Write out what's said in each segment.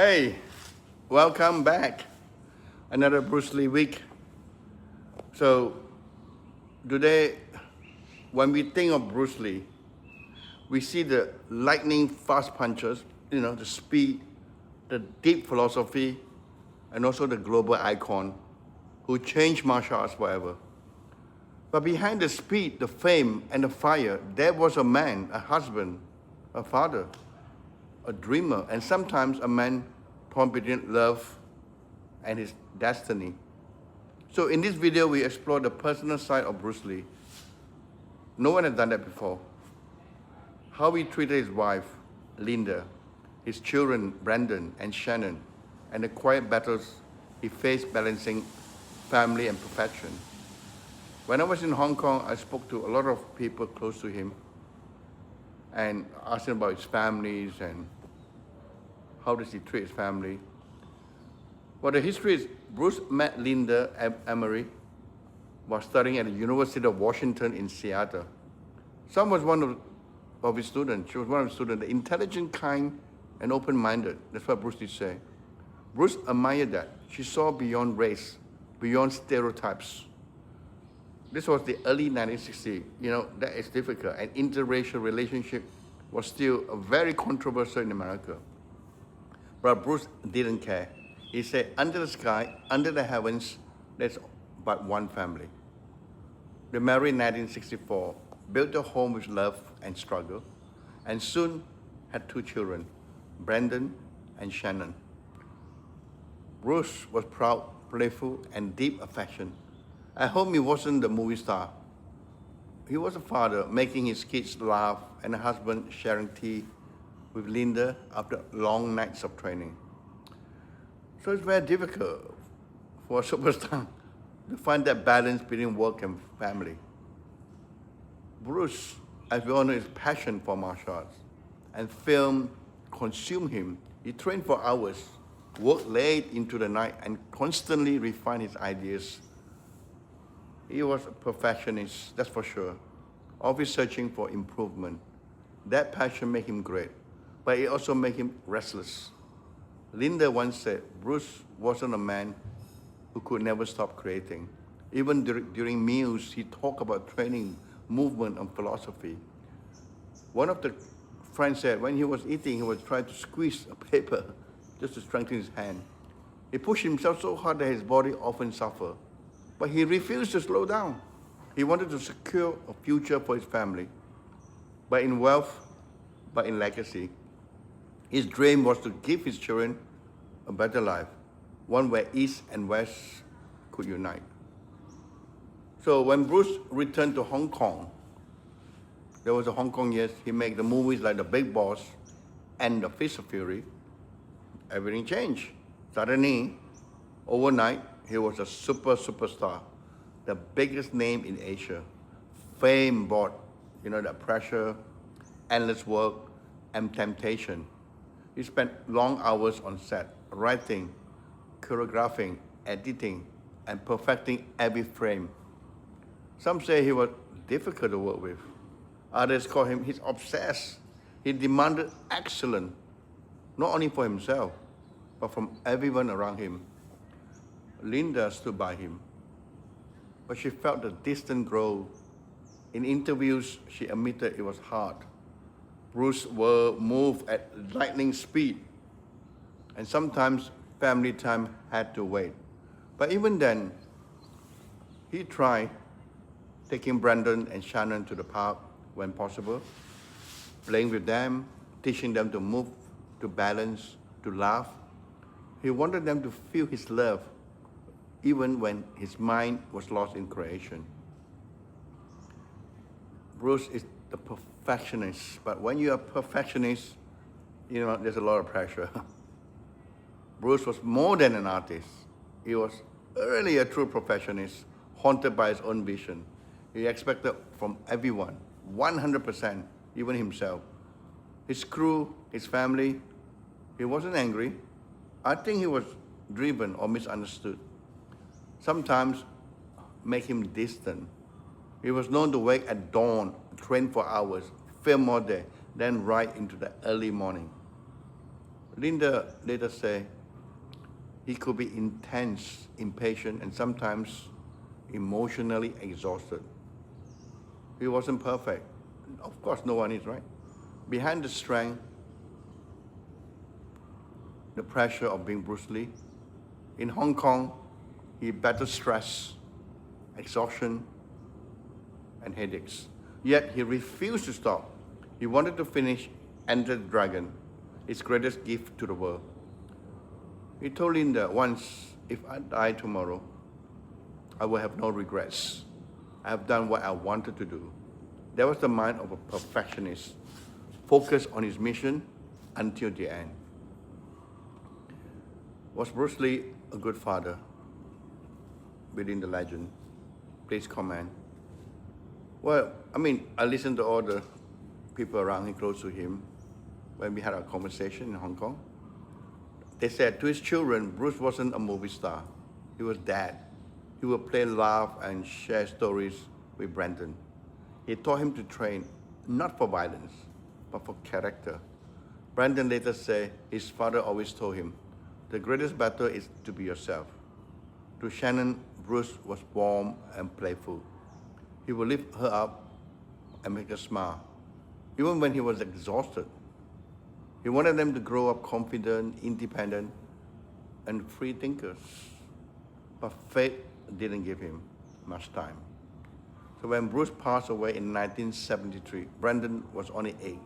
Hey, welcome back. Another Bruce Lee week. So, today, when we think of Bruce Lee, we see the lightning fast punches, the speed, the deep philosophy, and also the global icon who changed martial arts forever. But behind the speed, the fame, and the fire, there was a man, a husband, a father, a dreamer, and sometimes a man torn between love and his destiny. So in this video, we explore the personal side of Bruce Lee. No one has done that before. How he treated his wife, Linda, his children, Brandon and Shannon, and the quiet battles he faced balancing family and profession. When I was in Hong Kong, I spoke to a lot of people close to him and asked him about his families and how does he treat his family. Well, the history is Bruce met Linda Emery while studying at the University of Washington in Seattle. Sam was one of his students. She was one of his students, the intelligent, kind, and open-minded. That's what Bruce did say. Bruce admired that. She saw beyond race, beyond stereotypes. This was the early 1960s. That is difficult. An interracial relationship was still very controversial in America. But Bruce didn't care. He said, under the sky, under the heavens, there's but one family. They married in 1964, built a home with love and struggle, and soon had two children, Brandon and Shannon. Bruce was proud, playful, and deep affection. At home, he wasn't the movie star. He was a father, making his kids laugh, and a husband sharing tea with Linda after long nights of training. So it's very difficult for a superstar to find that balance between work and family. Bruce, as we all know, his passion for martial arts and film consumed him. He trained for hours, worked late into the night, and constantly refined his ideas. He was a perfectionist, that's for sure, always searching for improvement. That passion made him great, but it also made him restless. Linda once said, Bruce wasn't a man who could never stop creating. Even during meals, he talked about training, movement, and philosophy. One of the friends said when he was eating, he would try to squeeze a paper just to strengthen his hand. He pushed himself so hard that his body often suffered. But he refused to slow down. He wanted to secure a future for his family, but in wealth, but in legacy. His dream was to give his children a better life, one where East and West could unite. So when Bruce returned to Hong Kong, there was a Hong Kong years, he made the movies like The Big Boss and The Fist of Fury. Everything changed. Suddenly, overnight, he was a superstar, the biggest name in Asia. Fame brought, the pressure, endless work, and temptation. He spent long hours on set, writing, choreographing, editing, and perfecting every frame. Some say he was difficult to work with. Others call him he's obsessed. He demanded excellence, not only for himself, but from everyone around him. Linda stood by him, but she felt the distance grow. In interviews, she admitted it was hard. Bruce would move at lightning speed, and sometimes family time had to wait. But even then, he tried taking Brandon and Shannon to the park when possible, playing with them, teaching them to move, to balance, to laugh. He wanted them to feel his love, even when his mind was lost in creation. Bruce is the perfectionist, but when you're a perfectionist, there's a lot of pressure. Bruce was more than an artist. He was really a true perfectionist, haunted by his own vision. He expected from everyone, 100%, even himself. His crew, his family, he wasn't angry. I think he was driven or misunderstood. Sometimes make him distant. He was known to wake at dawn, train for hours, film all day, then ride into the early morning. Linda later say he could be intense, impatient, and sometimes emotionally exhausted. He wasn't perfect. Of course, no one is, right? Behind the strength, the pressure of being Bruce Lee, in Hong Kong, he battled stress, exhaustion, and headaches. Yet he refused to stop. He wanted to finish Enter the Dragon, his greatest gift to the world. He told Linda once, if I die tomorrow, I will have no regrets. I have done what I wanted to do. That was the mind of a perfectionist, focused on his mission until the end. Was Bruce Lee a good father? Within the legend, please comment. Well, I listened to all the people around him, close to him, when we had our conversation in Hong Kong. They said to his children, Bruce wasn't a movie star. He was dad. He would play, laugh, and share stories with Brandon. He taught him to train, not for violence, but for character. Brandon later said his father always told him, the greatest battle is to be yourself. To Shannon, Bruce was warm and playful. He would lift her up and make her smile, even when he was exhausted. He wanted them to grow up confident, independent, and free thinkers. But fate didn't give him much time. So when Bruce passed away in 1973, Brandon was only 8,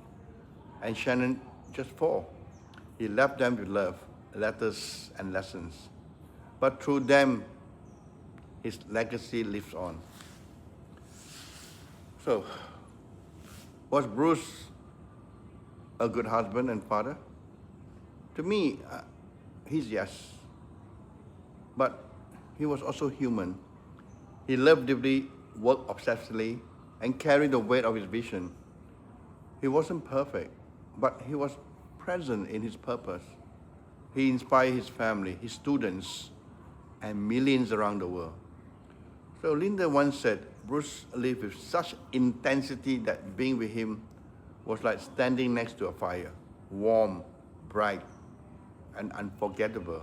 and Shannon just 4. He left them with love, letters, and lessons. But through them, his legacy lives on. So, was Bruce a good husband and father? To me, he's yes. But he was also human. He loved deeply, worked obsessively, and carried the weight of his vision. He wasn't perfect, but he was present in his purpose. He inspired his family, his students, and millions around the world. So Linda once said, Bruce lived with such intensity that being with him was like standing next to a fire, warm, bright, and unforgettable.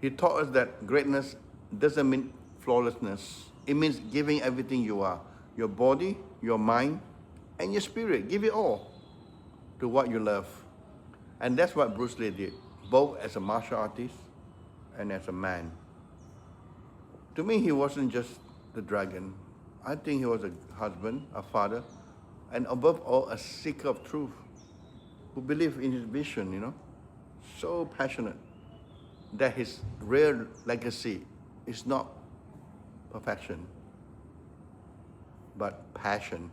He taught us that greatness doesn't mean flawlessness. It means giving everything you are, your body, your mind, and your spirit. Give it all to what you love. And that's what Bruce Lee did, both as a martial artist and as a man. To me, he wasn't just the dragon. I think he was a husband, a father, and above all, a seeker of truth who believed in his vision, so passionate that his real legacy is not perfection, but passion.